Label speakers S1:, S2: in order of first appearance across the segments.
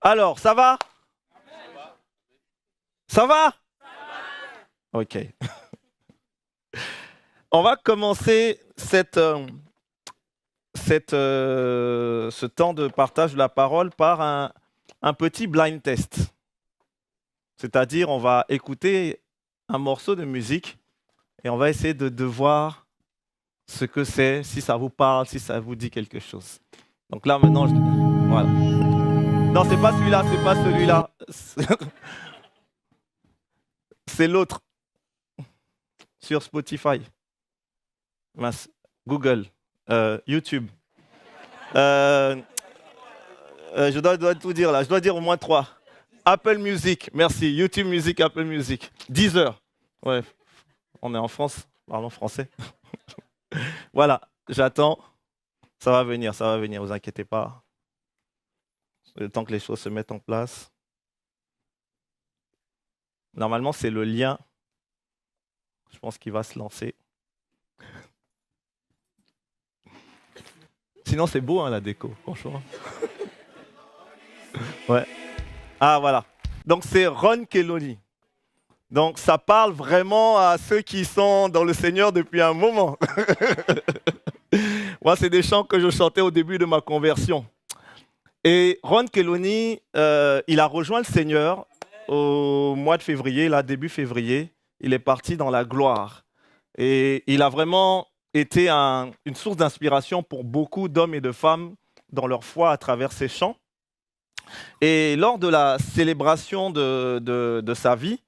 S1: Alors, ça va? Ça va? Ok. On va commencer ce temps de partage de la parole par un petit blind test. C'est-à-dire, on va écouter un morceau de musique et on va essayer de voir ce que c'est, si ça vous parle, si ça vous dit quelque chose. Donc là, maintenant, voilà. Non, c'est pas celui-là, c'est pas celui-là. C'est l'autre. Sur Spotify, Google, YouTube. Je dois tout dire là, je dois dire au moins 3. Apple Music, merci. YouTube Music, Apple Music. Deezer. Ouais, on est en France, parlons français. Voilà, j'attends. Ça va venir, vous inquiétez pas. Le temps que les choses se mettent en place. Normalement, c'est le lien. Je pense qu'il va se lancer. Sinon, c'est beau, hein, la déco, franchement. Ouais. Ah, voilà. Donc, c'est Ron Kelly. Donc, ça parle vraiment à ceux qui sont dans le Seigneur depuis un moment. Moi, c'est des chants que je chantais au début de ma conversion. Et Ron Kelly, il a rejoint le Seigneur au mois de février, là, début février. Il est parti dans la gloire. Et il a vraiment été une source d'inspiration pour beaucoup d'hommes et de femmes dans leur foi à travers ses chants. Et lors de la célébration de sa vie,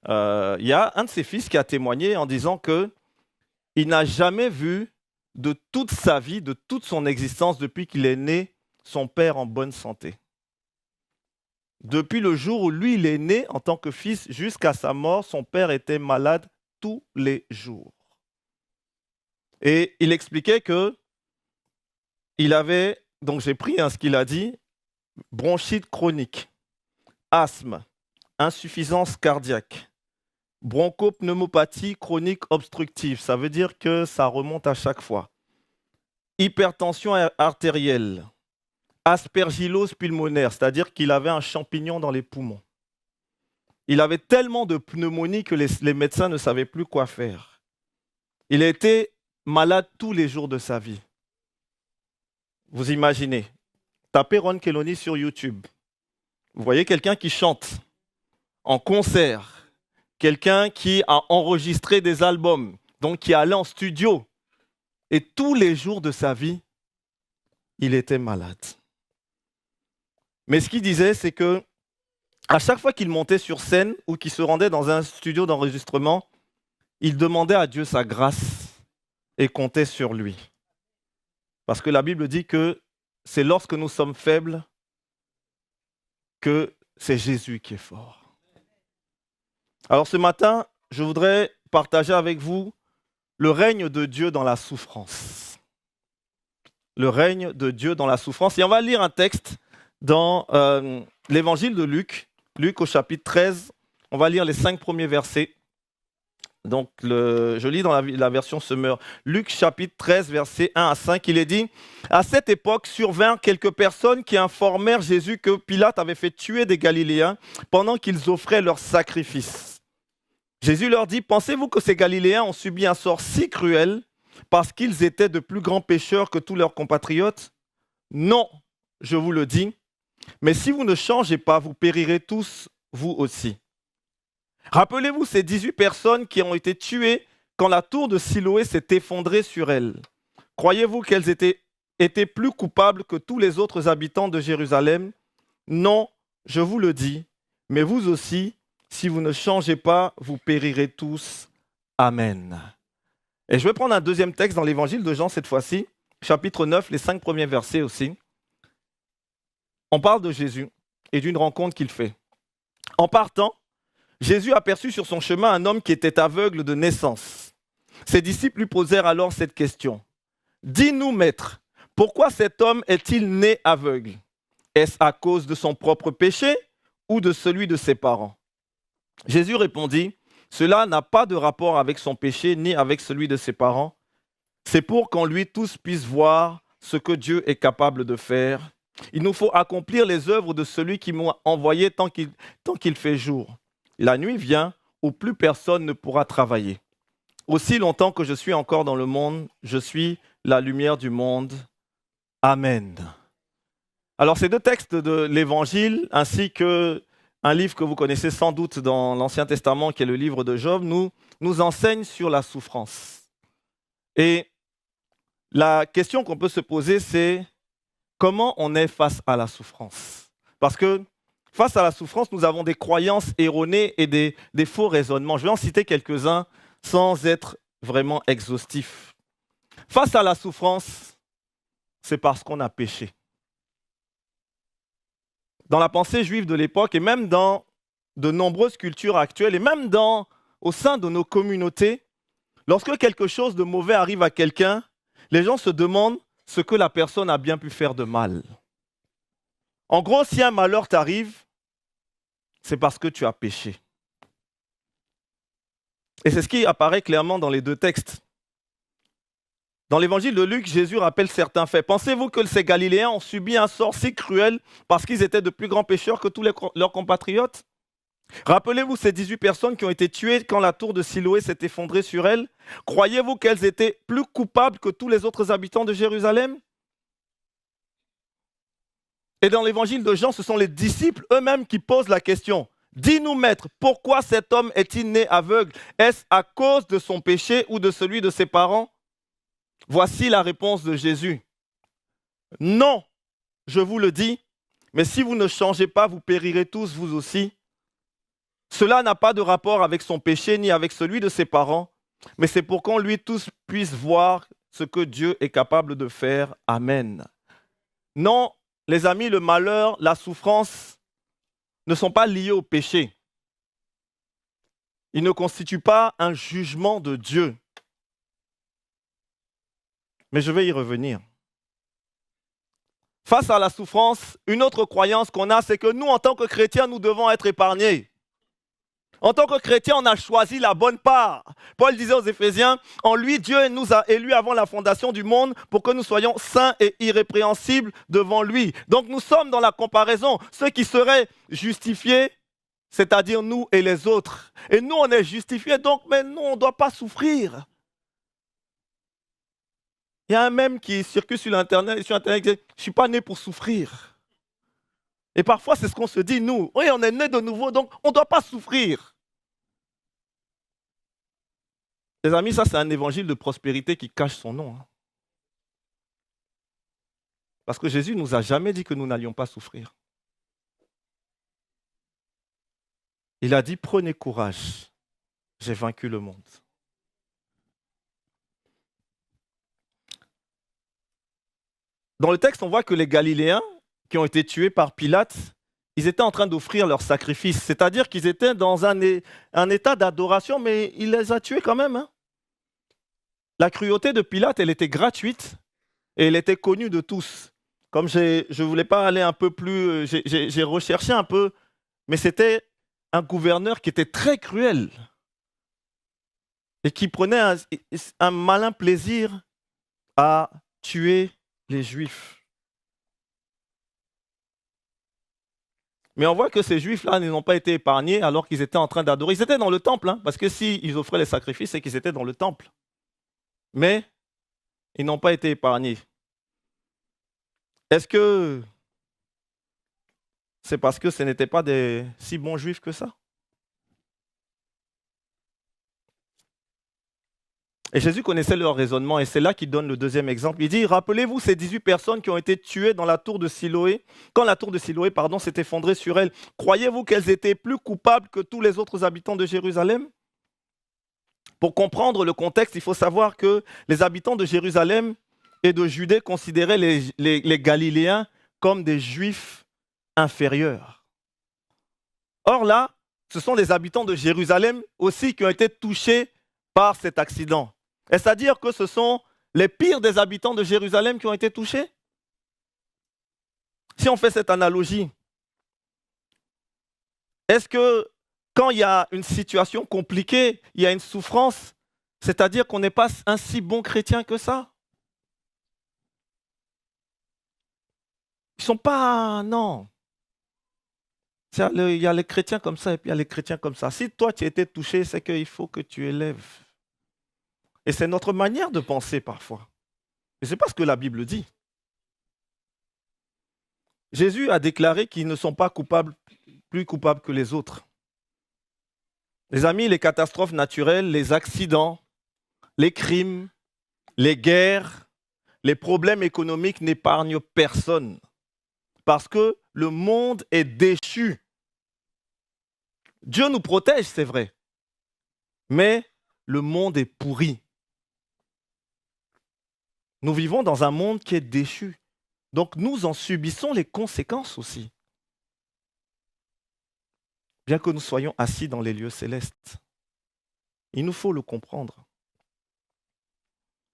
S1: il y a un de ses fils qui a témoigné en disant qu'il n'a jamais vu de toute sa vie, de toute son existence, depuis qu'il est né, son père en bonne santé. Depuis le jour où lui, il est né en tant que fils jusqu'à sa mort, son père était malade tous les jours. Et il expliquait qu'il avait, donc j'ai pris ce qu'il a dit, bronchite chronique, asthme, insuffisance cardiaque, bronchopneumopathie chronique obstructive, ça veut dire que ça remonte à chaque fois, hypertension artérielle, aspergillose pulmonaire, c'est-à-dire qu'il avait un champignon dans les poumons. Il avait tellement de pneumonie que les médecins ne savaient plus quoi faire. Il a été malade tous les jours de sa vie. Vous imaginez, tapez Ron Kelly sur YouTube. Vous voyez quelqu'un qui chante en concert, quelqu'un qui a enregistré des albums, donc qui est allé en studio. Et tous les jours de sa vie, il était malade. Mais ce qu'il disait, c'est que à chaque fois qu'il montait sur scène ou qu'il se rendait dans un studio d'enregistrement, il demandait à Dieu sa grâce et comptait sur lui. Parce que la Bible dit que c'est lorsque nous sommes faibles que c'est Jésus qui est fort. Alors ce matin, je voudrais partager avec vous le règne de Dieu dans la souffrance. Le règne de Dieu dans la souffrance. Et on va lire un texte dans l'évangile de Luc, Luc au chapitre 13. On va lire les 5 premiers versets. Donc, je lis dans la version Semeur. Luc chapitre 13, versets 1 à 5, il est dit « À cette époque survinrent quelques personnes qui informèrent Jésus que Pilate avait fait tuer des Galiléens pendant qu'ils offraient leurs sacrifices. Jésus leur dit « Pensez-vous que ces Galiléens ont subi un sort si cruel parce qu'ils étaient de plus grands pécheurs que tous leurs compatriotes? Non, je vous le dis, mais si vous ne changez pas, vous périrez tous, vous aussi. » Rappelez-vous ces 18 personnes qui ont été tuées quand la tour de Siloé s'est effondrée sur elles. Croyez-vous qu'elles étaient plus coupables que tous les autres habitants de Jérusalem? Non, je vous le dis, mais vous aussi, si vous ne changez pas, vous périrez tous. Amen. Et je vais prendre un deuxième texte dans l'évangile de Jean cette fois-ci, chapitre 9, les 5 premiers versets aussi. On parle de Jésus et d'une rencontre qu'il fait. En partant, Jésus aperçut sur son chemin un homme qui était aveugle de naissance. Ses disciples lui posèrent alors cette question. « Dis-nous, maître, pourquoi cet homme est-il né aveugle? Est-ce à cause de son propre péché ou de celui de ses parents ?» Jésus répondit, « Cela n'a pas de rapport avec son péché ni avec celui de ses parents. C'est pour qu'en lui tous puissent voir ce que Dieu est capable de faire. Il nous faut accomplir les œuvres de celui qui m'a envoyé tant qu'il fait jour. La nuit vient où plus personne ne pourra travailler. Aussi longtemps que je suis encore dans le monde, je suis la lumière du monde. Amen. Alors ces deux textes de l'Évangile, ainsi qu'un livre que vous connaissez sans doute dans l'Ancien Testament, qui est le livre de Job, nous enseignent sur la souffrance. Et la question qu'on peut se poser, c'est comment on est face à la souffrance? Parce que face à la souffrance, nous avons des croyances erronées et des faux raisonnements. Je vais en citer quelques-uns sans être vraiment exhaustif. Face à la souffrance, c'est parce qu'on a péché. Dans la pensée juive de l'époque et même dans de nombreuses cultures actuelles et même au sein de nos communautés, lorsque quelque chose de mauvais arrive à quelqu'un, les gens se demandent ce que la personne a bien pu faire de mal. En gros, si un malheur t'arrive, c'est parce que tu as péché. Et c'est ce qui apparaît clairement dans les deux textes. Dans l'évangile de Luc, Jésus rappelle certains faits. Pensez-vous que ces Galiléens ont subi un sort si cruel parce qu'ils étaient de plus grands pécheurs que tous leurs compatriotes? Rappelez-vous ces 18 personnes qui ont été tuées quand la tour de Siloé s'est effondrée sur elles. Croyez-vous qu'elles étaient plus coupables que tous les autres habitants de Jérusalem? Et dans l'évangile de Jean, ce sont les disciples eux-mêmes qui posent la question. Dis-nous, maître, pourquoi cet homme est-il né aveugle? Est-ce à cause de son péché ou de celui de ses parents? Voici la réponse de Jésus. Non, je vous le dis, mais si vous ne changez pas, vous périrez tous, vous aussi. Cela n'a pas de rapport avec son péché ni avec celui de ses parents, mais c'est pour qu'on lui tous puisse voir ce que Dieu est capable de faire. Amen. Non, les amis, le malheur, la souffrance ne sont pas liés au péché. Ils ne constituent pas un jugement de Dieu. Mais je vais y revenir. Face à la souffrance, une autre croyance qu'on a, c'est que nous, en tant que chrétiens, nous devons être épargnés. En tant que chrétiens, on a choisi la bonne part. Paul disait aux Éphésiens, en lui, Dieu nous a élus avant la fondation du monde pour que nous soyons saints et irrépréhensibles devant lui. Donc nous sommes dans la comparaison. Ceux qui seraient justifiés, c'est-à-dire nous et les autres. Et nous, on est justifiés, donc mais nous, on ne doit pas souffrir. Il y a un mème qui circule sur Internet qui dit, je ne suis pas né pour souffrir. Et parfois, c'est ce qu'on se dit, nous. Oui, on est né de nouveau, donc on ne doit pas souffrir. Les amis, ça, c'est un évangile de prospérité qui cache son nom. Parce que Jésus ne nous a jamais dit que nous n'allions pas souffrir. Il a dit, prenez courage, j'ai vaincu le monde. Dans le texte, on voit que les Galiléens qui ont été tués par Pilate, ils étaient en train d'offrir leur sacrifice. C'est-à-dire qu'ils étaient dans un état d'adoration, mais il les a tués quand même. La cruauté de Pilate, elle était gratuite et elle était connue de tous. Comme je ne voulais pas aller un peu plus, j'ai recherché un peu, mais c'était un gouverneur qui était très cruel et qui prenait un malin plaisir à tuer les Juifs. Mais on voit que ces Juifs-là n'ont pas été épargnés alors qu'ils étaient en train d'adorer. Ils étaient dans le temple, parce que s'ils offraient les sacrifices, c'est qu'ils étaient dans le temple. Mais ils n'ont pas été épargnés. Est-ce que c'est parce que ce n'étaient pas des si bons Juifs que ça? Et Jésus connaissait leur raisonnement et c'est là qu'il donne le deuxième exemple. Il dit, rappelez-vous ces 18 personnes qui ont été tuées dans la tour de Siloé, quand la tour de Siloé s'est effondrée sur elles. Croyez-vous qu'elles étaient plus coupables que tous les autres habitants de Jérusalem? Pour comprendre le contexte, il faut savoir que les habitants de Jérusalem et de Judée considéraient les Galiléens comme des Juifs inférieurs. Or là, ce sont les habitants de Jérusalem aussi qui ont été touchés par cet accident. Est-ce à dire que ce sont les pires des habitants de Jérusalem qui ont été touchés? Si on fait cette analogie, est-ce que quand il y a une situation compliquée, il y a une souffrance, c'est-à-dire qu'on n'est pas un si bon chrétien que ça? Ils ne sont pas... Non. Il y a les chrétiens comme ça et puis il y a les chrétiens comme ça. Si toi, tu as été touché, c'est qu'il faut que tu élèves. Et c'est notre manière de penser parfois. Mais ce n'est pas ce que la Bible dit. Jésus a déclaré qu'ils ne sont pas plus coupables que les autres. Les amis, les catastrophes naturelles, les accidents, les crimes, les guerres, les problèmes économiques n'épargnent personne. Parce que le monde est déchu. Dieu nous protège, c'est vrai. Mais le monde est pourri. Nous vivons dans un monde qui est déchu. Donc nous en subissons les conséquences aussi. Bien que nous soyons assis dans les lieux célestes. Il nous faut le comprendre.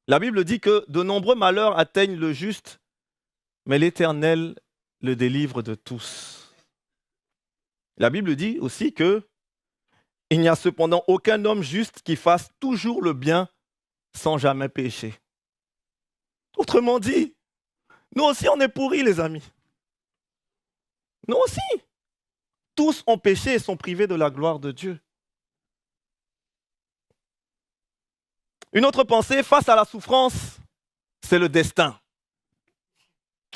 S1: La Bible dit que de nombreux malheurs atteignent le juste, mais l'Éternel le délivre de tous. La Bible dit aussi que il n'y a cependant aucun homme juste qui fasse toujours le bien sans jamais pécher. Autrement dit, nous aussi on est pourris les amis. Nous aussi. Tous ont péché et sont privés de la gloire de Dieu. Une autre pensée, face à la souffrance, c'est le destin.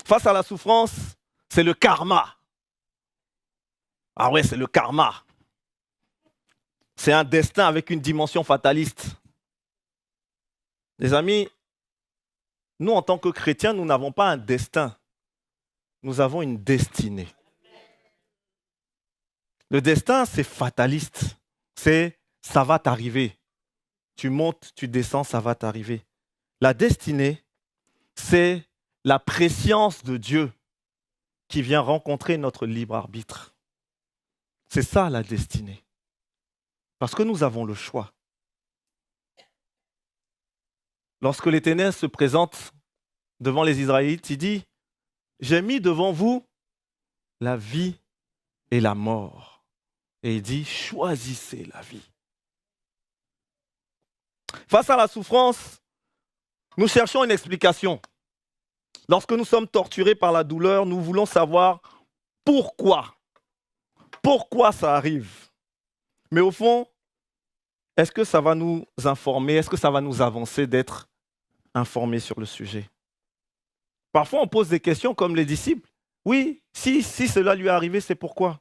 S1: Face à la souffrance, c'est le karma. Ah ouais, c'est le karma. C'est un destin avec une dimension fataliste. Les amis, nous en tant que chrétiens, nous n'avons pas un destin. Nous avons une destinée. Le destin, c'est fataliste. C'est ça va t'arriver. Tu montes, tu descends, ça va t'arriver. La destinée, c'est la préscience de Dieu qui vient rencontrer notre libre arbitre. C'est ça la destinée. Parce que nous avons le choix. Lorsque l'Éternel se présente devant les Israélites, il dit « J'ai mis devant vous la vie et la mort. » Et il dit « Choisissez la vie. » Face à la souffrance, nous cherchons une explication. Lorsque nous sommes torturés par la douleur, nous voulons savoir pourquoi. Pourquoi ça arrive? Mais au fond, est-ce que ça va nous informer? Est-ce que ça va nous avancer d'être informés sur le sujet? Parfois, on pose des questions comme les disciples. Oui, si cela lui est arrivé, c'est pourquoi?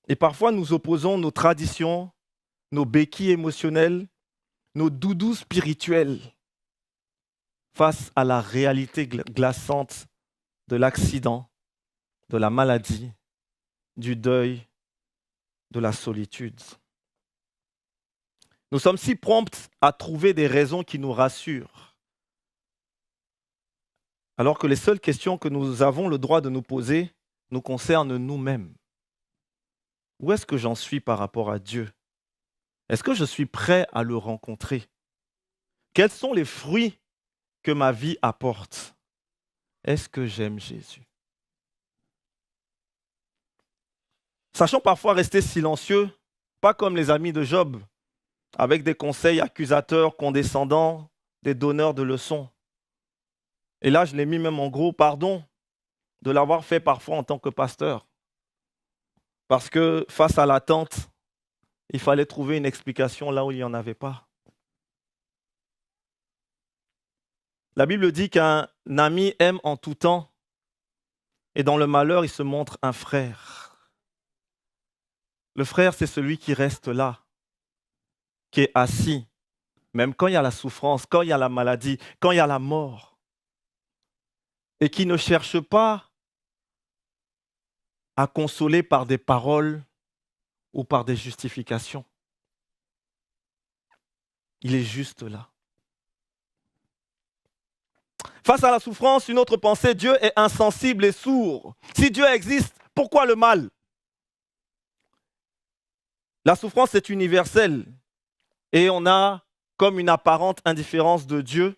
S1: Et parfois, nous opposons nos traditions, nos béquilles émotionnelles, nos doudous spirituels face à la réalité glaçante de l'accident, de la maladie, du deuil, de la solitude. Nous sommes si prompts à trouver des raisons qui nous rassurent, alors que les seules questions que nous avons le droit de nous poser nous concernent nous-mêmes. Où est-ce que j'en suis par rapport à Dieu? Est-ce que je suis prêt à le rencontrer? Quels sont les fruits que ma vie apporte? Est-ce que j'aime Jésus? Sachons parfois rester silencieux, pas comme les amis de Job, avec des conseils accusateurs, condescendants, des donneurs de leçons. Et là, je l'ai mis même en gros, pardon de l'avoir fait parfois en tant que pasteur. Parce que face à l'attente, il fallait trouver une explication là où il n'y en avait pas. La Bible dit qu'un ami aime en tout temps et dans le malheur, il se montre un frère. Le frère, c'est celui qui reste là, qui est assis, même quand il y a la souffrance, quand il y a la maladie, quand il y a la mort, et qui ne cherche pas à consoler par des paroles ou par des justifications. Il est juste là. Face à la souffrance, une autre pensée, Dieu est insensible et sourd. Si Dieu existe, pourquoi le mal? La souffrance est universelle et on a comme une apparente indifférence de Dieu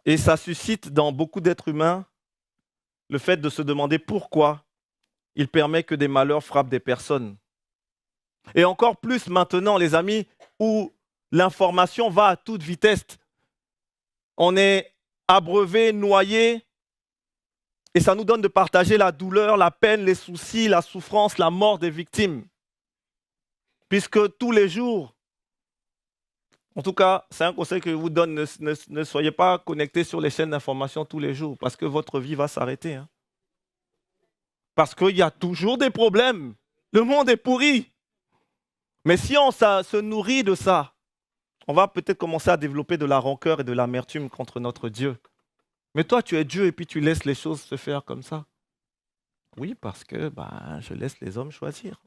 S1: et ça suscite dans beaucoup d'êtres humains le fait de se demander pourquoi il permet que des malheurs frappent des personnes. Et encore plus maintenant, les amis, où l'information va à toute vitesse. On est abreuvé, noyé Et ça nous donne de partager la douleur, la peine, les soucis, la souffrance, la mort des victimes. Puisque tous les jours, en tout cas, c'est un conseil que je vous donne, ne soyez pas connectés sur les chaînes d'information tous les jours, parce que votre vie va s'arrêter. Hein. Parce qu'il y a toujours des problèmes. Le monde est pourri. Mais si on se nourrit de ça, on va peut-être commencer à développer de la rancœur et de l'amertume contre notre Dieu. Mais toi, tu es Dieu et puis tu laisses les choses se faire comme ça. Oui, parce que je laisse les hommes choisir.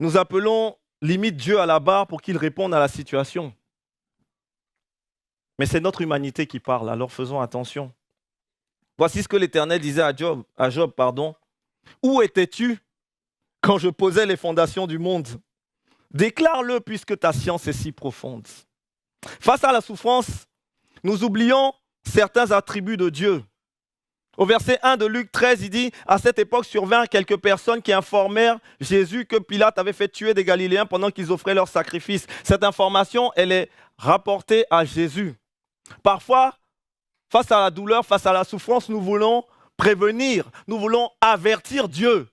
S1: Nous appelons limite Dieu à la barre pour qu'il réponde à la situation. Mais c'est notre humanité qui parle, alors faisons attention. Voici ce que l'Éternel disait à Job. Où étais-tu quand je posais les fondations du monde? Déclare-le puisque ta science est si profonde. Face à la souffrance, nous oublions certains attributs de Dieu. Au verset 1 de Luc 13, il dit « À cette époque survinrent quelques personnes qui informèrent Jésus que Pilate avait fait tuer des Galiléens pendant qu'ils offraient leurs sacrifices. » Cette information, elle est rapportée à Jésus. Parfois, face à la douleur, face à la souffrance, nous voulons prévenir, nous voulons avertir Dieu,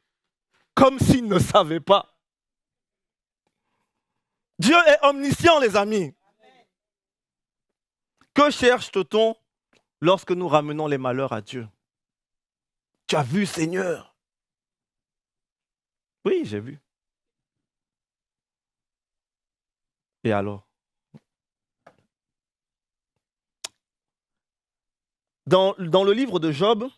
S1: comme s'il ne savait pas. Dieu est omniscient, les amis. Que cherche-t-on lorsque nous ramenons les malheurs à Dieu? Tu as vu, Seigneur? Oui, j'ai vu. Et alors? Dans le livre de Job,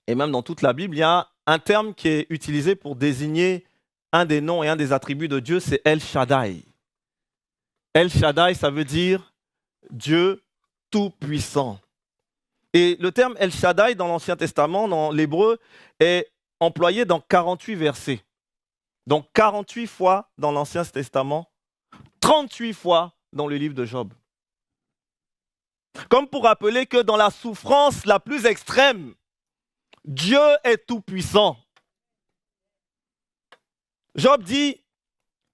S1: et même dans toute la Bible, il y a un terme qui est utilisé pour désigner un des noms et un des attributs de Dieu, c'est El Shaddai. El Shaddai, ça veut dire Dieu tout-puissant. Et le terme El Shaddai dans l'Ancien Testament, dans l'hébreu, est employé dans 48 versets. Donc 48 fois dans l'Ancien Testament, 38 fois dans le livre de Job. Comme pour rappeler que dans la souffrance la plus extrême, Dieu est tout-puissant. Job dit,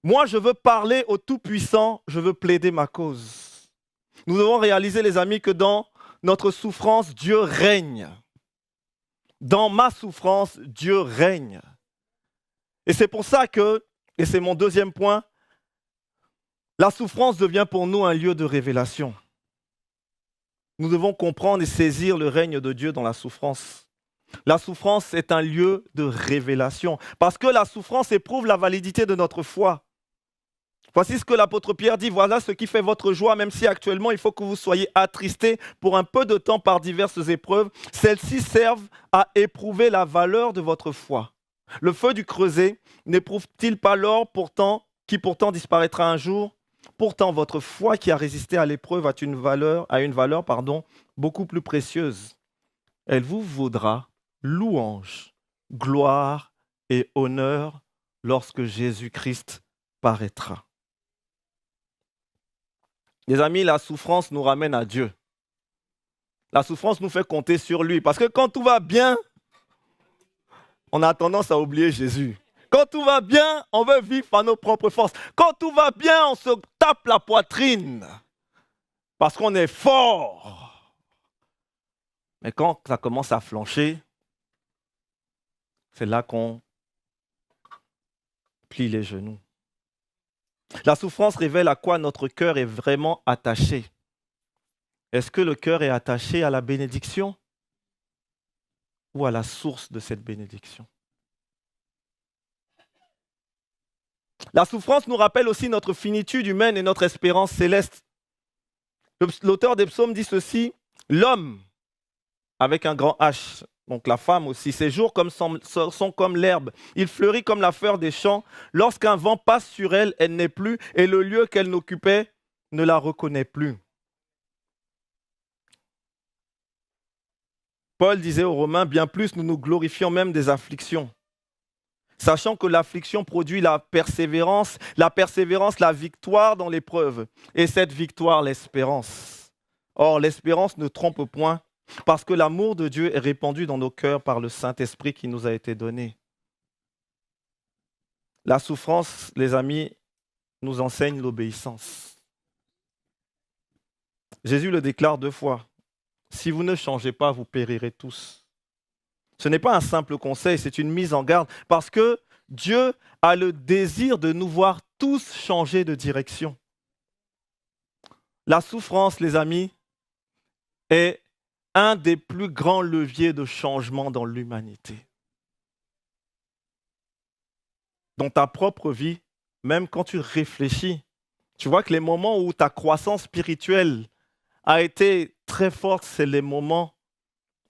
S1: moi je veux parler au tout-puissant, je veux plaider ma cause. Nous devons réaliser, les amis, que dans notre souffrance, Dieu règne. Dans ma souffrance, Dieu règne. Et c'est pour ça que, et c'est mon deuxième point, la souffrance devient pour nous un lieu de révélation. Nous devons comprendre et saisir le règne de Dieu dans la souffrance. La souffrance est un lieu de révélation, parce que la souffrance éprouve la validité de notre foi. Voici ce que l'apôtre Pierre dit, voilà ce qui fait votre joie, même si actuellement il faut que vous soyez attristés pour un peu de temps par diverses épreuves. Celles-ci servent à éprouver la valeur de votre foi. Le feu du creuset n'éprouve-t-il pas l'or qui pourtant disparaîtra un jour? Pourtant, votre foi qui a résisté à l'épreuve a une valeur beaucoup plus précieuse. Elle vous vaudra louange, gloire et honneur lorsque Jésus-Christ paraîtra. Les amis, la souffrance nous ramène à Dieu. La souffrance nous fait compter sur lui. Parce que quand tout va bien, on a tendance à oublier Jésus. Quand tout va bien, on veut vivre par nos propres forces. Quand tout va bien, on se tape la poitrine. Parce qu'on est fort. Mais quand ça commence à flancher, c'est là qu'on plie les genoux. La souffrance révèle à quoi notre cœur est vraiment attaché. Est-ce que le cœur est attaché à la bénédiction ou à la source de cette bénédiction? La souffrance nous rappelle aussi notre finitude humaine et notre espérance céleste. L'auteur des psaumes dit ceci, l'homme, avec un grand H, donc la femme aussi, ses jours sont comme l'herbe, il fleurit comme la fleur des champs. Lorsqu'un vent passe sur elle, elle n'est plus, et le lieu qu'elle n'occupait ne la reconnaît plus. Paul disait aux Romains, bien plus nous nous glorifions même des afflictions, sachant que l'affliction produit la persévérance, la victoire dans l'épreuve, et cette victoire, l'espérance. Or, l'espérance ne trompe point, parce que l'amour de Dieu est répandu dans nos cœurs par le Saint-Esprit qui nous a été donné. La souffrance, les amis, nous enseigne l'obéissance. Jésus le déclare 2 fois. Si vous ne changez pas, vous périrez tous. Ce n'est pas un simple conseil, c'est une mise en garde parce que Dieu a le désir de nous voir tous changer de direction. La souffrance, les amis, est un des plus grands leviers de changement dans l'humanité. Dans ta propre vie, même quand tu réfléchis, tu vois que les moments où ta croissance spirituelle a été très forte, c'est les moments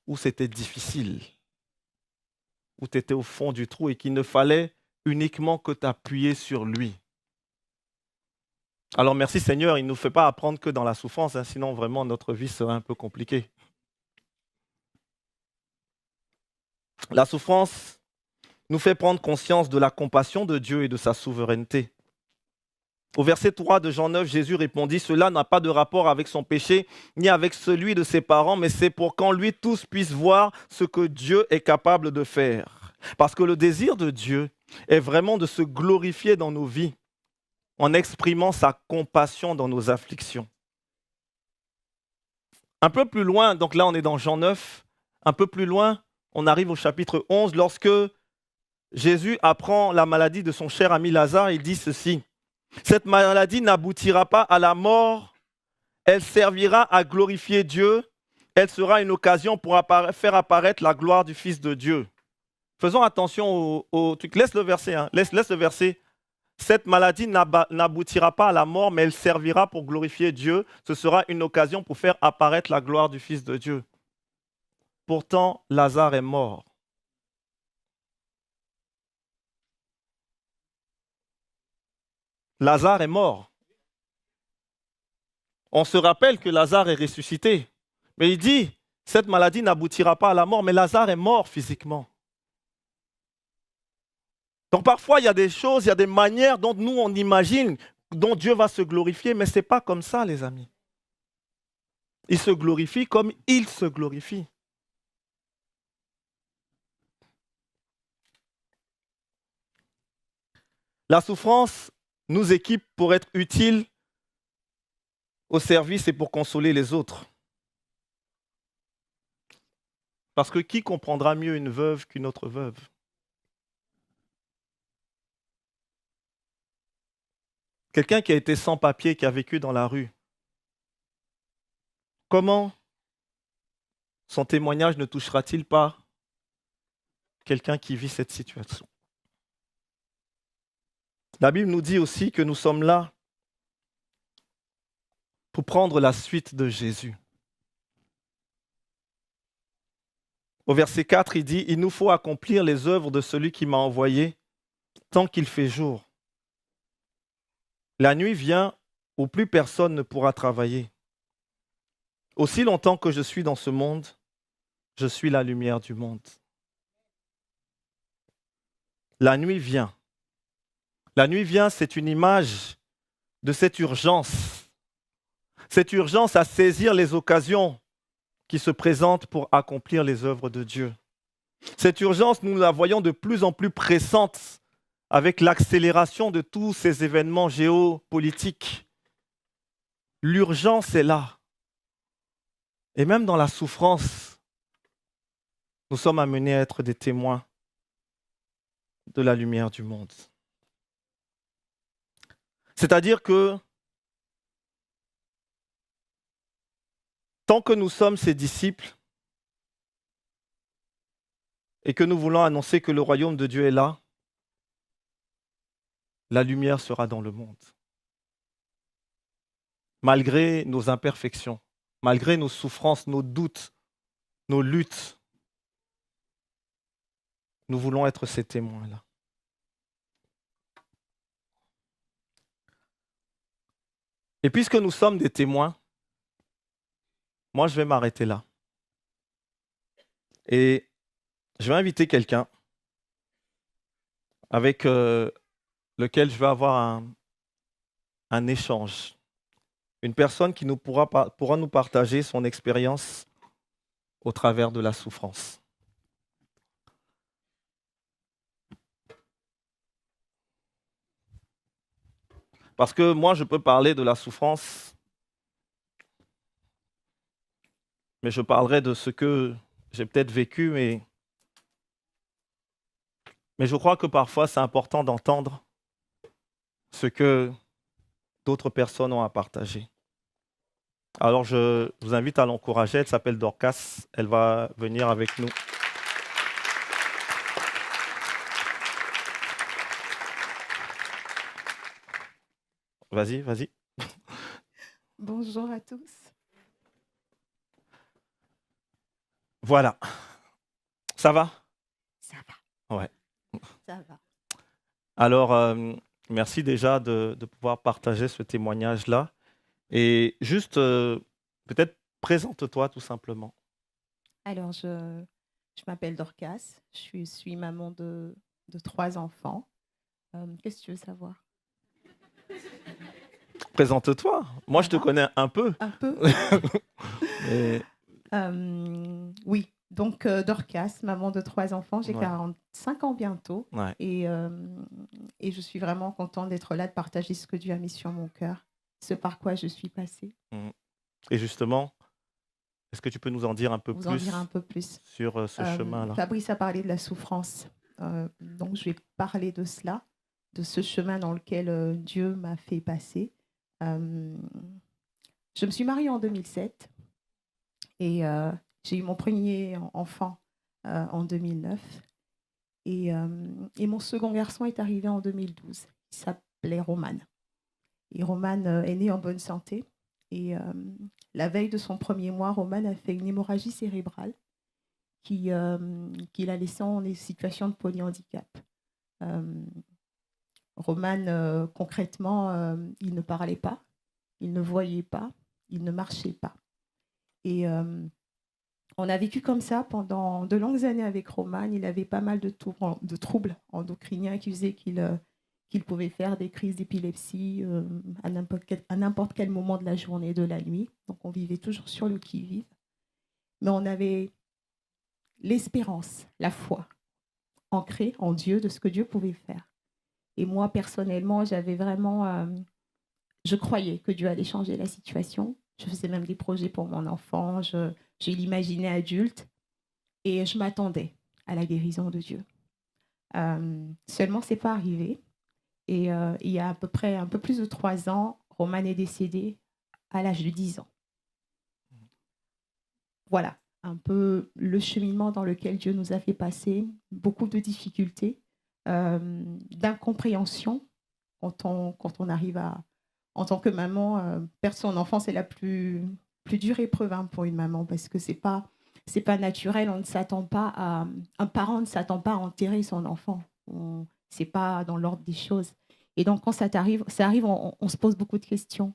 S1: où c'était difficile, où tu étais au fond du trou et qu'il ne fallait uniquement que t'appuyer sur lui. Alors merci Seigneur, il ne nous fait pas apprendre que dans la souffrance, sinon vraiment notre vie serait un peu compliquée. La souffrance nous fait prendre conscience de la compassion de Dieu et de sa souveraineté. Au verset 3 de Jean 9, Jésus répondit, « Cela n'a pas de rapport avec son péché, ni avec celui de ses parents, mais c'est pour qu'en lui tous puissent voir ce que Dieu est capable de faire. » Parce que le désir de Dieu est vraiment de se glorifier dans nos vies, en exprimant sa compassion dans nos afflictions. Un peu plus loin, donc là on est dans Jean 9, un peu plus loin, on arrive au chapitre 11, lorsque Jésus apprend la maladie de son cher ami Lazare, il dit ceci, « Cette maladie n'aboutira pas à la mort, elle servira à glorifier Dieu, elle sera une occasion pour faire apparaître la gloire du Fils de Dieu. » Faisons attention au truc, laisse le verset, laisse le verset. Cette maladie n'aboutira pas à la mort, mais elle servira pour glorifier Dieu. Ce sera une occasion pour faire apparaître la gloire du Fils de Dieu. Pourtant, Lazare est mort. Lazare est mort. On se rappelle que Lazare est ressuscité. Mais il dit, cette maladie n'aboutira pas à la mort, mais Lazare est mort physiquement. Donc parfois, il y a des choses, il y a des manières dont nous, on imagine, dont Dieu va se glorifier, mais ce n'est pas comme ça, les amis. Il se glorifie comme il se glorifie. La souffrance nous équipe pour être utiles au service et pour consoler les autres. Parce que qui comprendra mieux une veuve qu'une autre veuve? Quelqu'un qui a été sans papier, qui a vécu dans la rue, comment son témoignage ne touchera-t-il pas quelqu'un qui vit cette situation? La Bible nous dit aussi que nous sommes là pour prendre la suite de Jésus. Au verset 4, il dit, « Il nous faut accomplir les œuvres de celui qui m'a envoyé tant qu'il fait jour. La nuit vient où plus personne ne pourra travailler. Aussi longtemps que je suis dans ce monde, je suis la lumière du monde. » La nuit vient. La nuit vient, c'est une image de cette urgence. Cette urgence à saisir les occasions qui se présentent pour accomplir les œuvres de Dieu. Cette urgence, nous la voyons de plus en plus pressante avec l'accélération de tous ces événements géopolitiques. L'urgence est là. Et même dans la souffrance, nous sommes amenés à être des témoins de la lumière du monde. C'est-à-dire que tant que nous sommes ses disciples et que nous voulons annoncer que le royaume de Dieu est là, la lumière sera dans le monde. Malgré nos imperfections, malgré nos souffrances, nos doutes, nos luttes, nous voulons être ces témoins-là. Et puisque nous sommes des témoins, moi je vais m'arrêter là. Et je vais inviter quelqu'un avec lequel je vais avoir un échange. Une personne qui pourra nous partager son expérience au travers de la souffrance. – – – – – – – – – – – – – – – – – – – – – – – – – – – – – – – – – – – – – – – – – – – – – – – – – – – – – – – – – – – – – – – – – – – – – – – – – – – – – – – – – – – – – – – – – – – – – – – – – – – – – – – – – – – – – – – – – – – – – – – – –– – –– –– – – – – – – – – – – – – – – – – – – – – – – – – – – – – – – – – – – – – – – – – – – – – – – – – – – – – – – – – – – – – – – – – – – – – – – – – – – – – – – – – – – – – – – – – – – – – – – – – – – – – – – – – – – – – – – – – – – – – – – – – – –– –– – – – – – – – – – – – – – – – – – – – – – – – – – – – – – – – – – – – – – – – – – – – – – – – – – – – – mais je parlerai de ce que j'ai peut-être vécu, mais je crois que parfois c'est important d'entendre ce que d'autres personnes ont à partager. Alors je vous invite à l'encourager, elle s'appelle Dorcas, elle va venir avec nous. Vas-y, vas-y.
S2: Bonjour à tous.
S1: Voilà. Ça va?
S2: Ça va,
S1: Ouais.
S2: ça va.
S1: Alors, merci déjà de pouvoir partager ce témoignage-là. Et juste, peut-être présente-toi tout simplement.
S2: Alors, je m'appelle Dorcas, je suis maman de 3 enfants. Qu'est-ce que tu veux savoir?
S1: Présente-toi. Moi, je te
S2: Voilà,
S1: connais un peu.
S2: un peu.
S1: Mais,
S2: Oui, donc Dorcas, maman de 3 enfants, j'ai
S1: ouais,
S2: 45 ans bientôt
S1: ouais.
S2: et je suis vraiment contente d'être là, de partager ce que Dieu a mis sur mon cœur, ce par quoi je suis passée.
S1: Mm. Et justement, est-ce que tu peux nous en dire un peu
S2: Vous en dire un
S1: plus
S2: peu plus.
S1: sur ce chemin-là?
S2: Fabrice a parlé de la souffrance. Donc, je vais parler de cela, de ce chemin dans lequel Dieu m'a fait passer. Euh, je me suis mariée en 2007 et j'ai eu mon premier enfant en 2009. Et mon second garçon est arrivé en 2012. Il s'appelait Roman. Et Roman est né en bonne santé. Et la veille de son premier mois, Roman a fait une hémorragie cérébrale qui l'a laissé en situation de polyhandicap. Roman, concrètement, il ne parlait pas, il ne voyait pas, il ne marchait pas. Et on a vécu comme ça pendant de longues années avec Roman. Il avait pas mal de troubles endocriniens qui faisaient qu'il pouvait faire des crises d'épilepsie à n'importe quel moment de la journée et de la nuit. Donc on vivait toujours sur le qui-vive. Mais on avait l'espérance, la foi, ancrée en Dieu, de ce que Dieu pouvait faire. Et moi, personnellement, j'avais vraiment... je croyais que Dieu allait changer la situation. Je faisais même des projets pour mon enfant. Je l'imaginais adulte. Et je m'attendais à la guérison de Dieu. Seulement, ce n'est pas arrivé. Et il y a à peu près un peu plus de 3 ans, Roman est décédé à l'âge de 10 ans. Voilà un peu le cheminement dans lequel Dieu nous a fait passer, beaucoup de difficultés, d'incompréhension quand on arrive à, en tant que maman, perdre son enfant, c'est la plus dure épreuve pour une maman parce que c'est pas naturel, on ne s'attend pas à, un parent ne s'attend pas à enterrer son enfant, c'est pas dans l'ordre des choses. Et donc quand ça arrive, on se pose beaucoup de questions.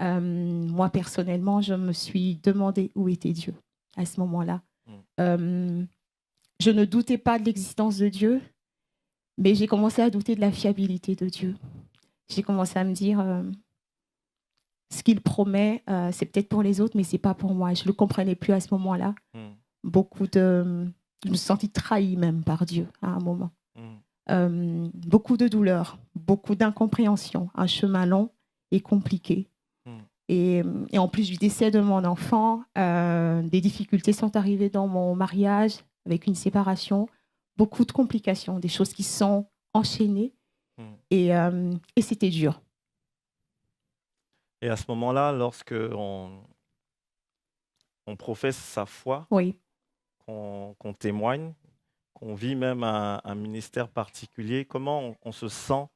S2: Moi personnellement, je me suis demandé où était Dieu à ce moment-là. Je ne doutais pas de l'existence de Dieu, mais j'ai commencé à douter de la fiabilité de Dieu. J'ai commencé à me dire, ce qu'il promet, c'est peut-être pour les autres, mais c'est pas pour moi. Je le comprenais plus à ce moment-là. Je me suis sentie trahie même par Dieu à un moment. Beaucoup de douleur, beaucoup d'incompréhension, un chemin long et compliqué. Et en plus du décès de mon enfant, des difficultés sont arrivées dans mon mariage, avec une séparation, beaucoup de complications, des choses qui sont enchaînées. Et c'était dur.
S1: Et à ce moment-là, lorsque on professe sa foi,
S2: Oui.
S1: qu'on témoigne, qu'on vit même un ministère particulier, comment on se sent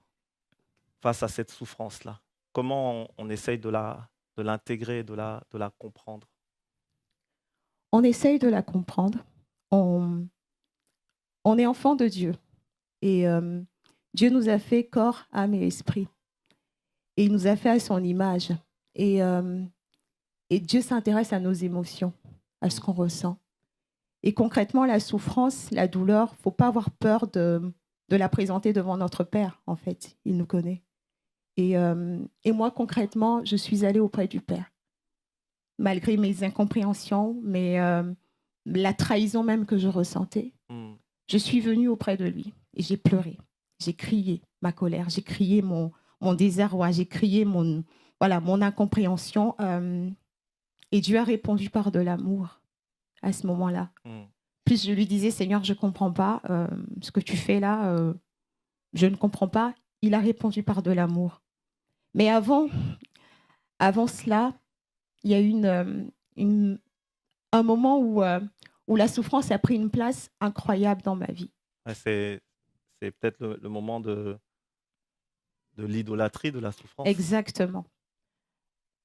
S1: face à cette souffrance-là? Comment on essaye de l'intégrer, de la comprendre?
S2: On essaye de la comprendre. On est enfant de Dieu. Et Dieu nous a fait corps, âme et esprit. Et il nous a fait à son image. Et Dieu s'intéresse à nos émotions, à ce qu'on ressent. Et concrètement, la souffrance, la douleur, il ne faut pas avoir peur de la présenter devant notre Père, en fait. Il nous connaît. Et moi, concrètement, je suis allée auprès du Père. Malgré mes incompréhensions, la trahison même que je ressentais, je suis venue auprès de lui et j'ai pleuré. J'ai crié ma colère, j'ai crié mon désarroi, j'ai crié mon incompréhension. Et Dieu a répondu par de l'amour à ce moment-là.
S1: Mm.
S2: Plus je lui disais, Seigneur, je ne comprends pas ce que tu fais là, je ne comprends pas. Il a répondu par de l'amour. Mais avant cela, il y a eu un moment où la souffrance a pris une place incroyable dans ma vie.
S1: Ouais, c'est peut-être le moment de l'idolâtrie, de la souffrance.
S2: Exactement.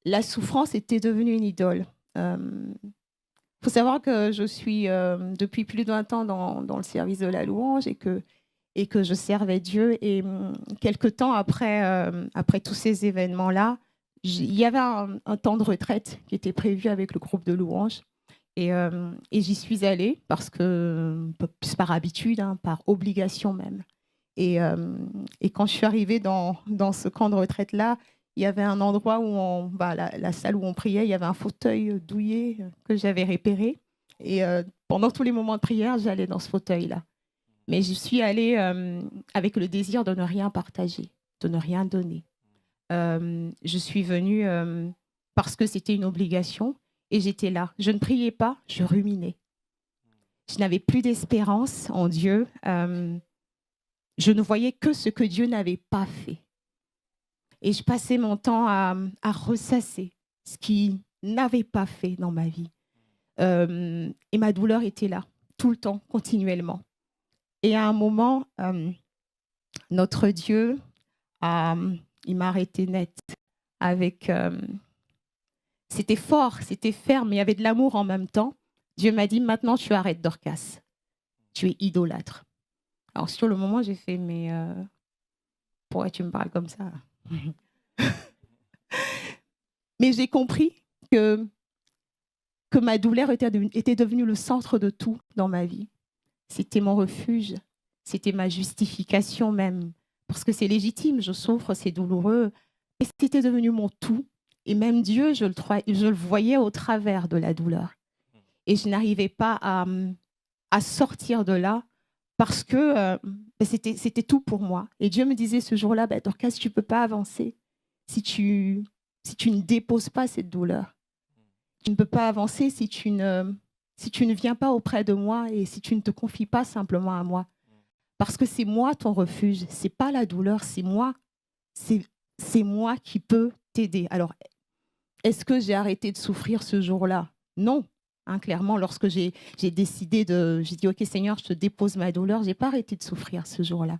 S2: La souffrance était devenue une idole. Il faut savoir que je suis depuis plus de 20 ans dans le service de la louange et que je servais Dieu. Et quelque temps après tous ces événements-là, il y avait un temps de retraite qui était prévu avec le groupe de louange. Et j'y suis allée parce que, plus par habitude, hein, par obligation même. Et quand je suis arrivée dans ce camp de retraite-là, il y avait un endroit où la salle où on priait, il y avait un fauteuil douillet que j'avais repéré. Et pendant tous les moments de prière, j'allais dans ce fauteuil-là. Mais je suis allée avec le désir de ne rien partager, de ne rien donner. Je suis venue parce que c'était une obligation et j'étais là. Je ne priais pas, je ruminais. Je n'avais plus d'espérance en Dieu. Je ne voyais que ce que Dieu n'avait pas fait. Et je passais mon temps à ressasser ce qu'il n'avait pas fait dans ma vie. Et ma douleur était là, tout le temps, continuellement. Et à un moment, notre Dieu, il m'a arrêté net. C'était fort, c'était ferme, mais il y avait de l'amour en même temps. Dieu m'a dit, maintenant tu arrêtes, Dorcas. Tu es idolâtre. Alors sur le moment, j'ai fait, mais pourquoi tu me parles comme ça? Mais j'ai compris que ma douleur était devenue le centre de tout dans ma vie. C'était mon refuge, c'était ma justification même. Parce que c'est légitime, je souffre, c'est douloureux. Et c'était devenu mon tout. Et même Dieu, je le voyais au travers de la douleur. Et je n'arrivais pas à sortir de là parce que c'était tout pour moi. Et Dieu me disait ce jour-là, Dorcas, tu ne peux pas avancer si tu ne déposes pas cette douleur. Tu ne peux pas avancer si tu ne viens pas auprès de moi et si tu ne te confies pas simplement à moi. Parce que c'est moi ton refuge, ce n'est pas la douleur, c'est moi. C'est moi qui peux t'aider. Alors, est-ce que j'ai arrêté de souffrir ce jour-là? Non. Hein, clairement, lorsque j'ai décidé j'ai dit, OK Seigneur, je te dépose ma douleur, je n'ai pas arrêté de souffrir ce jour-là.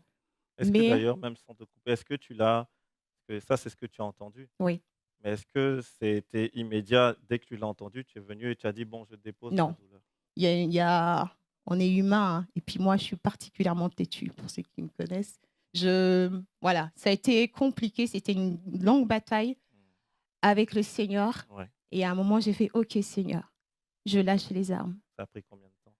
S1: Est-ce que d'ailleurs, même sans te couper, est-ce que tu l'as, parce que ça c'est ce que tu as entendu,
S2: Oui.
S1: mais est-ce que c'était immédiat, dès que tu l'as entendu, tu es venu et tu as dit, bon, je dépose ma
S2: Non.
S1: douleur?
S2: On est humain, hein, et puis moi, je suis particulièrement têtue, pour ceux qui me connaissent. Voilà, ça a été compliqué, c'était une longue bataille avec le Seigneur.
S1: Ouais.
S2: Et à un moment, j'ai fait, OK Seigneur, je lâche les armes.
S1: Ça a pris combien de temps?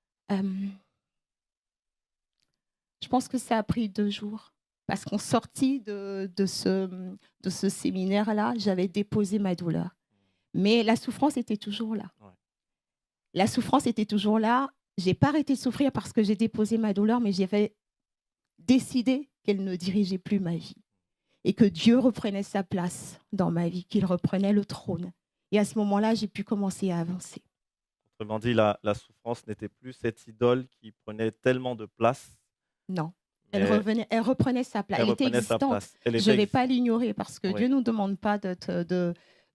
S2: Je pense que ça a pris 2 jours. Parce qu'en sortie de ce séminaire-là, j'avais déposé ma douleur. Mais la souffrance était toujours là.
S1: Ouais.
S2: La souffrance était toujours là. Je n'ai pas arrêté de souffrir parce que j'ai déposé ma douleur, mais j'avais décidé qu'elle ne dirigeait plus ma vie. Et que Dieu reprenait sa place dans ma vie, qu'il reprenait le trône. Et à ce moment-là, j'ai pu commencer à avancer.
S1: Autrement dit, la souffrance n'était plus cette idole qui prenait tellement de place.
S2: Non. Elle reprenait sa place. Elle était existante. Je ne vais pas l'ignorer parce que Dieu ne nous demande pas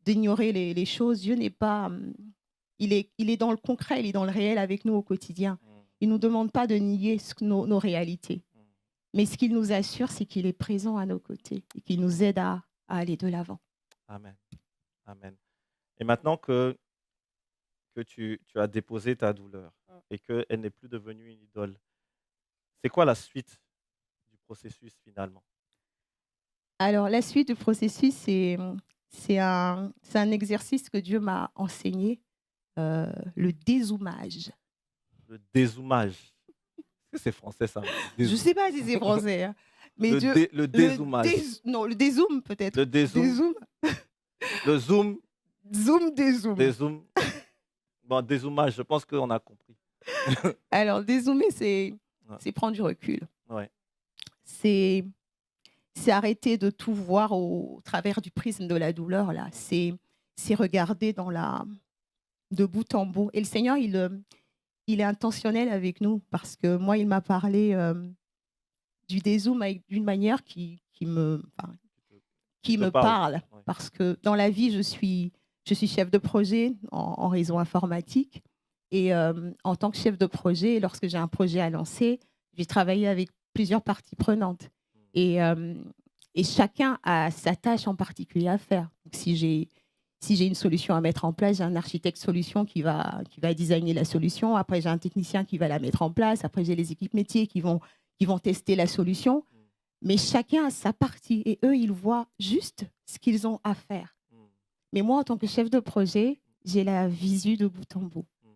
S2: d'ignorer les choses. Dieu n'est pas... Il est dans le concret, il est dans le réel avec nous au quotidien. Il ne nous demande pas de nier nos réalités. Mais ce qu'il nous assure, c'est qu'il est présent à nos côtés et qu'il nous aide à aller de l'avant.
S1: Amen. Amen. Et maintenant que tu as déposé ta douleur et qu'elle n'est plus devenue une idole, c'est quoi la suite du processus finalement?
S2: Alors, la suite du processus, c'est un exercice que Dieu m'a enseigné, le dézoomage.
S1: Le dézoomage. Est-ce que c'est français ça?
S2: Je ne sais pas si c'est français. Hein. Mais
S1: le dézoomage.
S2: Non, le dézoom peut-être.
S1: Le dézoom. Le zoom.
S2: Zoom, dézoom.
S1: Dézoom. Bon, dézoomage, je pense qu'on a compris.
S2: Alors, dézoomer, c'est prendre du recul.
S1: Ouais.
S2: C'est arrêter de tout voir au travers du prisme de la douleur. Là. C'est regarder dans la de bout en bout. Et le Seigneur, il est intentionnel avec nous parce que moi, il m'a parlé du dézoom d'une manière
S1: Qui
S2: qui
S1: te
S2: me
S1: parle.
S2: parle.
S1: Ouais.
S2: Parce que dans la vie, je suis chef de projet en réseau informatique. Et en tant que chef de projet, lorsque j'ai un projet à lancer, j'ai travaillé avec plusieurs parties prenantes. Et, euh, et chacun a sa tâche en particulier à faire. Donc, si j'ai une solution à mettre en place, j'ai un architecte solution qui va designer la solution. Après, j'ai un technicien qui va la mettre en place. Après, j'ai les équipes métiers qui vont tester la solution.
S1: Mm.
S2: Mais chacun a sa partie et eux, ils voient juste ce qu'ils ont à faire.
S1: Mm.
S2: Mais moi, en tant que chef de projet, j'ai la visu de bout en bout.
S1: Mm.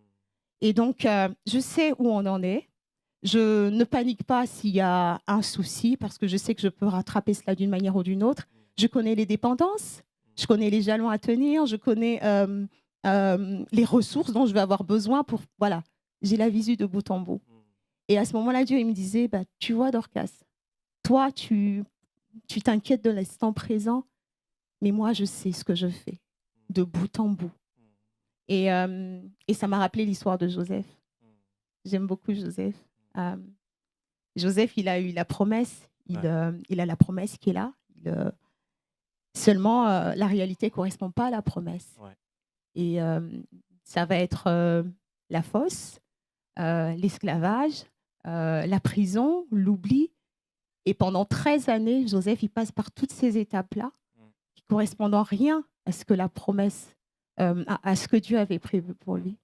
S2: Et donc, je sais où on en est. Je ne panique pas s'il y a un souci parce que je sais que je peux rattraper cela d'une manière ou d'une autre. Je connais les dépendances, je connais les jalons à tenir, je connais les ressources dont je vais avoir besoin pour... Voilà, j'ai la visu de bout en bout.
S1: Mm.
S2: Et à ce moment-là, Dieu il me disait, bah, tu vois, Dorcas, toi, tu t'inquiètes de l'instant présent, mais moi, je sais ce que je fais de bout en bout. Et ça m'a rappelé l'histoire de Joseph. J'aime beaucoup Joseph. Euh, Joseph, il a eu la promesse.
S1: Ouais.
S2: Il a la promesse qui est là. Seulement, la réalité ne correspond pas à la promesse.
S1: Ouais.
S2: Et ça va être la fosse, l'esclavage, la prison, l'oubli. Et pendant 13 années, Joseph, il passe par toutes ces étapes-là qui correspondent en rien à ce que la promesse, à ce que Dieu avait prévu pour lui.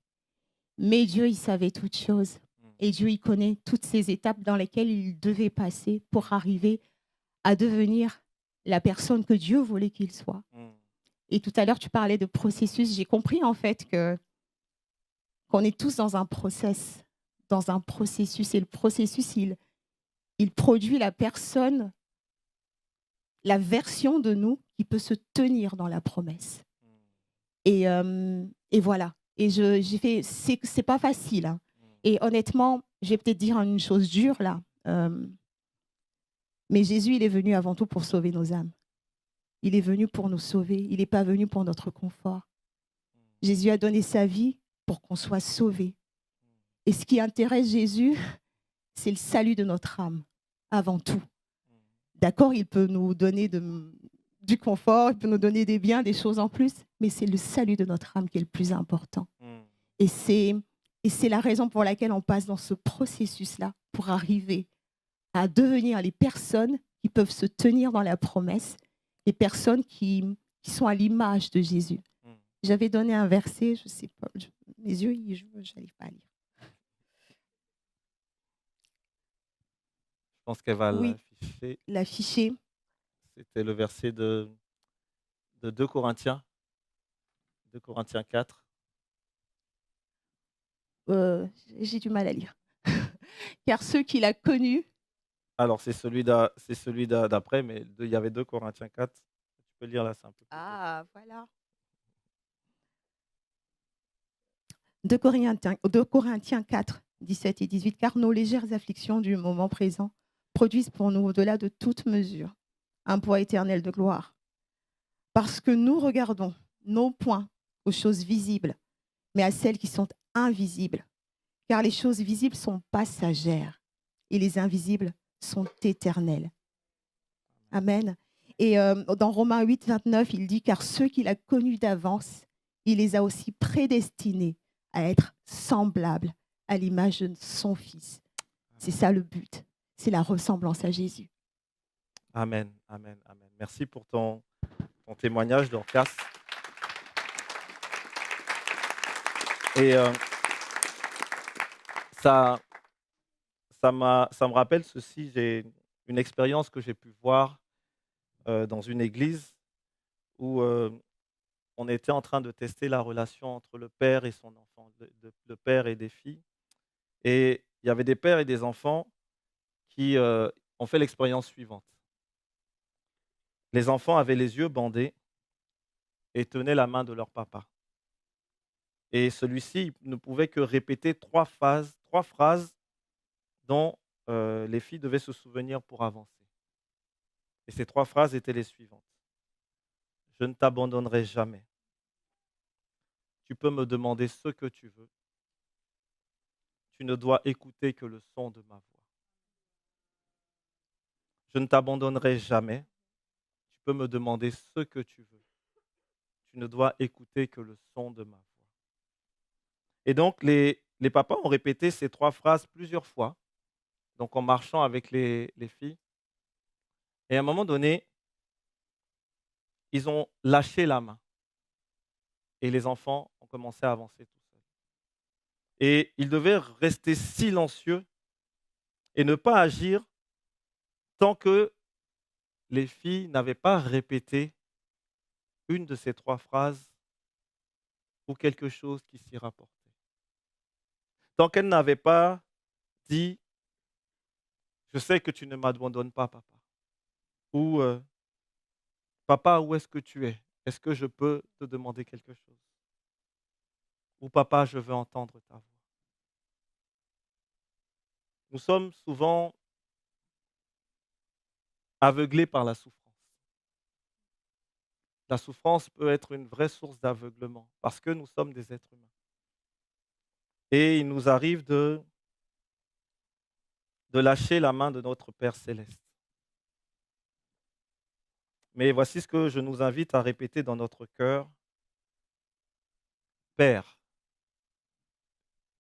S2: Mais Dieu, il savait toutes choses. Et Dieu, il connaît toutes ces étapes dans lesquelles il devait passer pour arriver à devenir la personne que Dieu voulait qu'il soit. Et tout à l'heure, tu parlais de processus. J'ai compris en fait qu'on est tous dans un processus. Et le processus, il produit la personne, la version de nous qui peut se tenir dans la promesse. Et voilà. Et j'ai fait, c'est pas facile. Hein. Et honnêtement, je vais peut-être dire une chose dure là. Mais Jésus, il est venu avant tout pour sauver nos âmes. Il est venu pour nous sauver. Il n'est pas venu pour notre confort. Jésus a donné sa vie pour qu'on soit sauvés. Et ce qui intéresse Jésus, c'est le salut de notre âme, avant tout. D'accord, il peut nous donner du confort, il peut nous donner des biens, des choses en plus, mais c'est le salut de notre âme qui est le plus important. Et c'est la raison pour laquelle on passe dans ce processus-là, pour arriver à devenir les personnes qui peuvent se tenir dans la promesse, les personnes qui sont à l'image de Jésus. J'avais donné un verset, je ne sais pas, mes yeux, je n'arrive pas à lire.
S1: Je pense qu'elle va
S2: Oui,
S1: l'afficher.
S2: l'afficher.
S1: C'était le verset de 2 Corinthiens, 2 Corinthiens 4.
S2: J'ai du mal à lire. Car ceux qu'il a connus,
S1: Alors, c'est celui d'après, mais il y avait 2 Corinthiens 4. Tu peux lire là, c'est un peu plus court.
S2: ah, voilà. 2 Corinthiens 4, 17 et 18. Car nos légères afflictions du moment présent produisent pour nous, au-delà de toute mesure, un poids éternel de gloire. Parce que nous regardons non point aux choses visibles, mais à celles qui sont invisibles. Car les choses visibles sont passagères et les invisibles sont éternelles. Amen. Et dans Romains 8, 29, il dit, car ceux qu'il a connus d'avance, il les a aussi prédestinés à être semblables à l'image de son Fils. C'est ça le but, c'est la ressemblance à Jésus.
S1: Amen, amen, amen. Merci pour ton témoignage, Dorcas. Et ça me rappelle ceci, j'ai une expérience que j'ai pu voir dans une église où on était en train de tester la relation entre le père et son enfant, le père et des filles. Et il y avait des pères et des enfants qui ont fait l'expérience suivante. Les enfants avaient les yeux bandés et tenaient la main de leur papa. Et celui-ci ne pouvait que répéter trois phrases dont les filles devaient se souvenir pour avancer. Et ces 3 phrases étaient les suivantes. Je ne t'abandonnerai jamais. Tu peux me demander ce que tu veux. Tu ne dois écouter que le son de ma voix. Je ne t'abandonnerai jamais. Tu peux me demander ce que tu veux. Tu ne dois écouter que le son de ma voix. Et donc, les papas ont répété ces 3 phrases plusieurs fois, donc en marchant avec les filles. Et à un moment donné, ils ont lâché la main et les enfants ont commencé à avancer tout seuls. Et ils devaient rester silencieux et ne pas agir tant que les filles n'avaient pas répété une de ces 3 phrases ou quelque chose qui s'y rapportait. Tant qu'elles n'avaient pas dit: «Je sais que tu ne m'abandonnes pas, papa» ou «Papa, où est-ce que tu es? Est-ce que je peux te demander quelque chose?» ou «Papa, je veux entendre ta voix». Nous sommes souvent aveuglés par la souffrance. La souffrance peut être une vraie source d'aveuglement parce que nous sommes des êtres humains. Et il nous arrive de lâcher la main de notre Père céleste. Mais voici ce que je nous invite à répéter dans notre cœur. Père,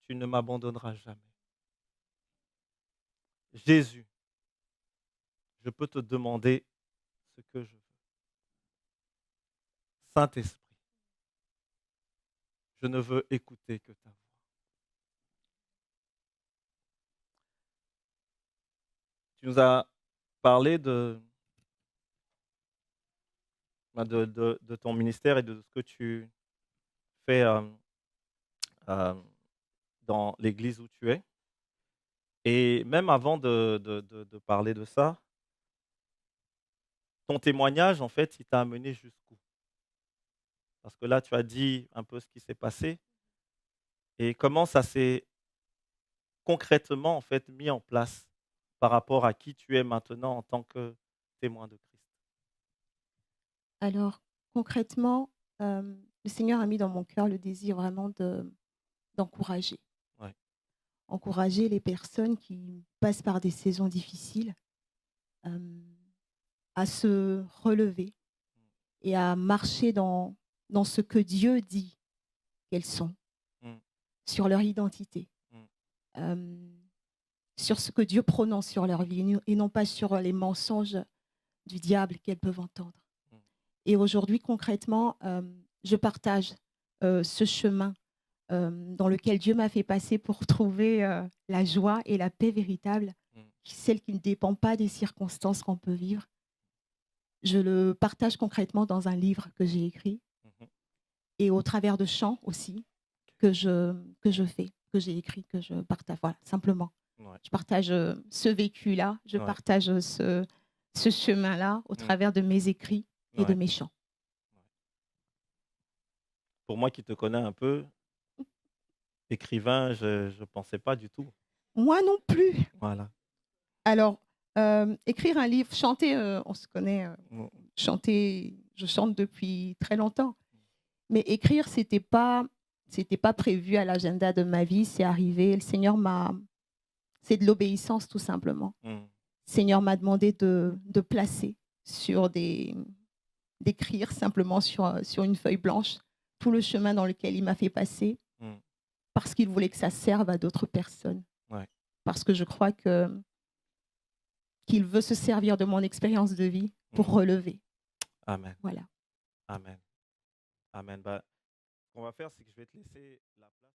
S1: tu ne m'abandonneras jamais. Jésus, je peux te demander ce que je veux. Saint-Esprit, je ne veux écouter que ta voix. Tu nous as parlé de ton ministère et de ce que tu fais euh, dans l'église où tu es. Et même avant de parler de ça, ton témoignage, en fait, il t'a amené jusqu'où? Parce que là, tu as dit un peu ce qui s'est passé et comment ça s'est concrètement, en fait, mis en place par rapport à qui tu es maintenant en tant que témoin de Christ.
S2: Alors, concrètement, le Seigneur a mis dans mon cœur le désir vraiment d'encourager.
S1: Ouais.
S2: Encourager les personnes qui passent par des saisons difficiles, hem, à se relever et à marcher dans ce que Dieu dit qu'elles sont,
S1: Mmh,
S2: sur leur identité,
S1: mmh,
S2: hem, sur ce que Dieu prononce sur leur vie et non pas sur les mensonges du diable qu'elles peuvent entendre.
S1: mmh,
S2: Et aujourd'hui, concrètement, je partage, ce chemin, dans lequel Dieu m'a fait passer pour trouver, la joie et la paix véritable,
S1: mmh,
S2: celle qui ne dépend pas des circonstances qu'on peut vivre. Je le partage concrètement dans un livre que j'ai écrit
S1: mmh.
S2: et au travers de chants aussi que je fais, que j'ai écrit, que je partage, voilà, simplement.
S1: Ouais,
S2: Je partage, ce vécu-là, je
S1: ouais,
S2: partage, ce chemin-là au
S1: mmh,
S2: travers de mes écrits et de
S1: ouais,
S2: mes chants.
S1: ouais. Pour moi qui te connais un peu, écrivain, je ne pensais pas du tout.
S2: Moi non plus.
S1: Voilà.
S2: Alors, écrire un livre, chanter, on se connaît,
S1: Mmh,
S2: chanter, je chante depuis très longtemps. Mais écrire, c'était pas prévu à l'agenda de ma vie, c'est arrivé. Le Seigneur m'a c'est de l'obéissance tout simplement.
S1: mmh,
S2: Le Seigneur m'a demandé de placer sur d'écrire simplement sur une feuille blanche tout le chemin dans lequel il m'a fait passer,
S1: mmh,
S2: parce qu'il voulait que ça serve à d'autres personnes.
S1: ouais.
S2: Parce que je crois qu'il veut se servir de mon expérience de vie pour
S1: Mmh.
S2: relever.
S1: Amen,
S2: Voilà.
S1: amen, amen. Bah, ce qu'on va faire, c'est que je vais te laisser la place.